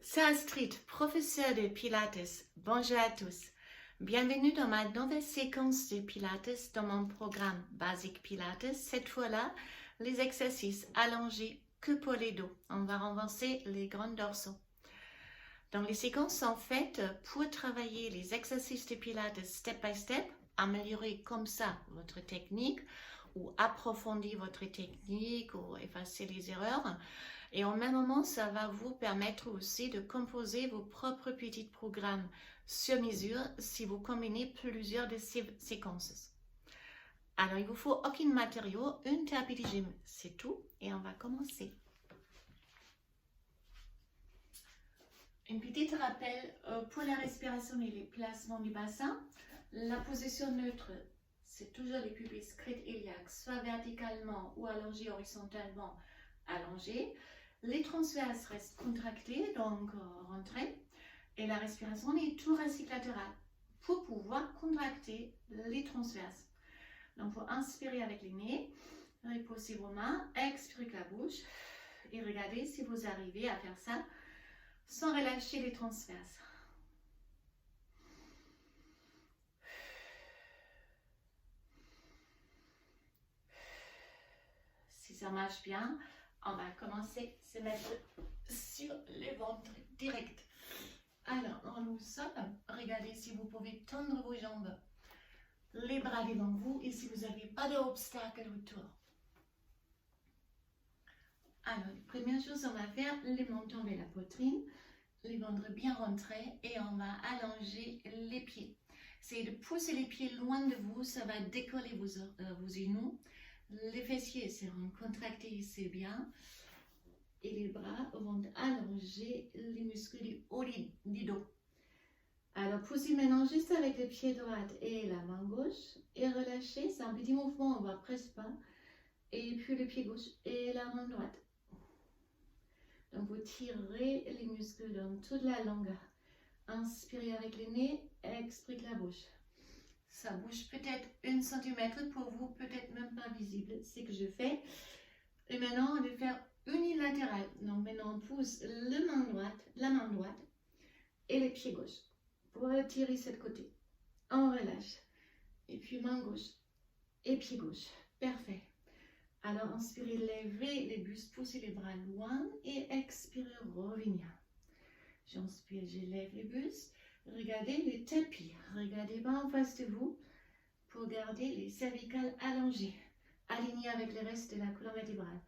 C'est Astrid, professeure de Pilates. Bonjour à tous. Bienvenue dans ma nouvelle séquence de Pilates dans mon programme Basique Pilates. Cette fois-là, les exercices allongés que pour les dos. On va renforcer les grands dorsaux. Donc les séquences sont faites pour travailler les exercices de Pilates step by step, améliorer comme ça votre technique ou approfondir votre technique ou effacer les erreurs. Et en même moment, ça va vous permettre aussi de composer vos propres petits programmes sur mesure si vous combinez plusieurs de ces séquences. Alors, il vous faut aucun matériau, une tapis de gym, c'est tout. Et on va commencer. Un petit rappel pour la respiration et les placements du bassin. La position neutre, c'est toujours les pubis crête-iliaque, soit verticalement ou allongé horizontalement allongé. Les transverses restent contractés, donc rentrés. Et la respiration est thoracique latérale pour pouvoir contracter les transverses. Donc, pour inspirer avec les nez, reposez vos mains, expirez avec la bouche et regardez si vous arrivez à faire ça sans relâcher les transverses. Si ça marche bien, on va commencer à se mettre sur le ventre direct. Alors, nous sommes, regardez si vous pouvez tendre vos jambes, les bras devant vous et si vous n'avez pas d'obstacle autour. Alors, la première chose, on va faire les montants vers la poitrine, les ventres bien rentrés et on va allonger les pieds. Essayez de pousser les pieds loin de vous, ça va décoller vos genoux. Les fessiers seront contractés, c'est bien. Et les bras vont allonger les muscles du haut du dos. Alors, poussez maintenant juste avec le pied droit et la main gauche. Et relâchez, c'est un petit mouvement, on ne va presque pas. Et puis le pied gauche et la main droite. Donc, vous tirez les muscles dans toute la longueur. Inspirez avec le nez, expirez avec la bouche. Ça bouge peut-être 1 cm pour vous, peut-être même pas visible, c'est ce que je fais. Et maintenant, on va faire unilatéral. Donc maintenant, on pousse la main droite et le pied gauche pour retirer cette côté. On relâche. Et puis main gauche et pied gauche. Parfait. Alors, inspirez, levez les bustes, poussez les bras loin et expirez, revenir. J'inspire, je lève les bustes. Regardez le tapis. Regardez pas en face de vous pour garder les cervicales allongées, alignées avec le reste de la colonne vertébrale.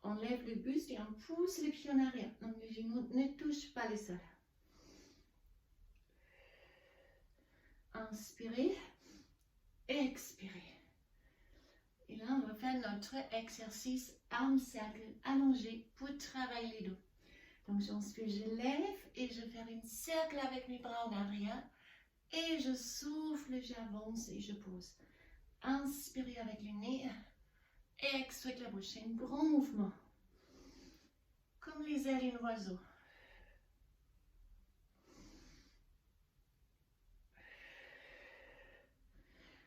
On lève le buste et on pousse les pieds en arrière. Donc les genoux ne touchent pas le sol. Inspirez, expirez. Et là, on va faire notre exercice arme-cercle allongé pour travailler les dos. Donc j'inspire, je lève et je fais un cercle avec mes bras en arrière. Et je souffle, j'avance et je pose. Inspirez avec le nez. Expirez avec la bouche. C'est un grand mouvement. Comme les ailes d'un oiseau.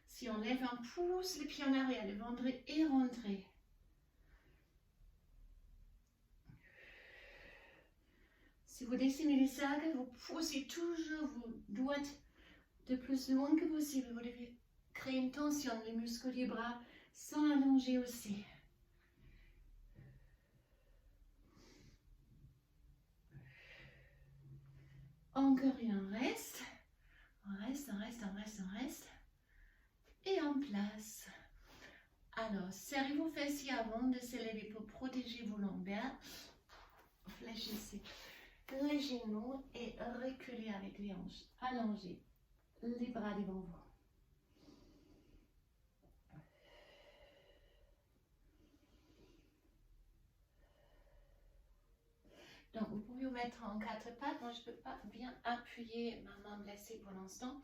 Si on lève, on pousse les pieds en arrière, le ventre est rentré. Si vous dessinez les cercles, vous poussez toujours vos doigts de plus loin que possible. Vous devez créer une tension. Les muscles du bras sont allongés aussi. Encore et on reste. On reste, on reste, on reste, on reste. Et en place. Alors, serrez vos fessiers avant de se lever pour protéger vos lombaires. Fléchissez les genoux et reculez avec les hanches allongées. Les bras devant vous. Donc, vous pouvez vous mettre en 4 pattes. Moi, je ne peux pas bien appuyer ma main blessée pour l'instant.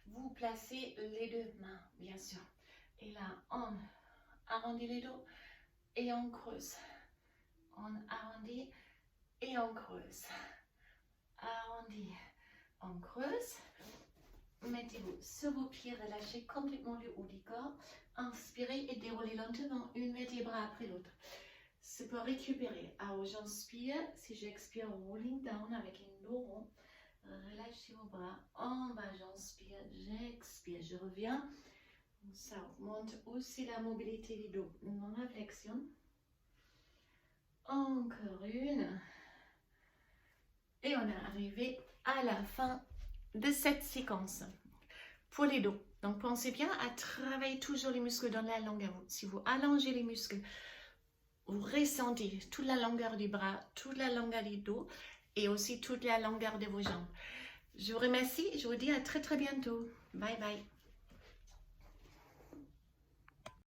Vous placez les 2 mains, bien sûr. Et là, on arrondit les dos et on creuse. On arrondit et on creuse. Arrondi, on creuse. Mettez-vous sur vos pieds, relâchez complètement le haut du corps. Inspirez et déroulez lentement une vertèbre après l'autre. C'est pour récupérer. Alors j'inspire, si j'expire, rolling down avec les dos ronds. Relâchez vos bras. En bas, j'inspire, j'expire, je reviens. Ça augmente aussi la mobilité du dos. Dans la flexion. Encore une. Et on est arrivé à la fin de cette séquence pour les dos. Donc pensez bien à travailler toujours les muscles dans la longueur. Si vous allongez les muscles, vous ressentez toute la longueur du bras, toute la longueur du dos et aussi toute la longueur de vos jambes. Je vous remercie, je vous dis à très très bientôt. Bye bye.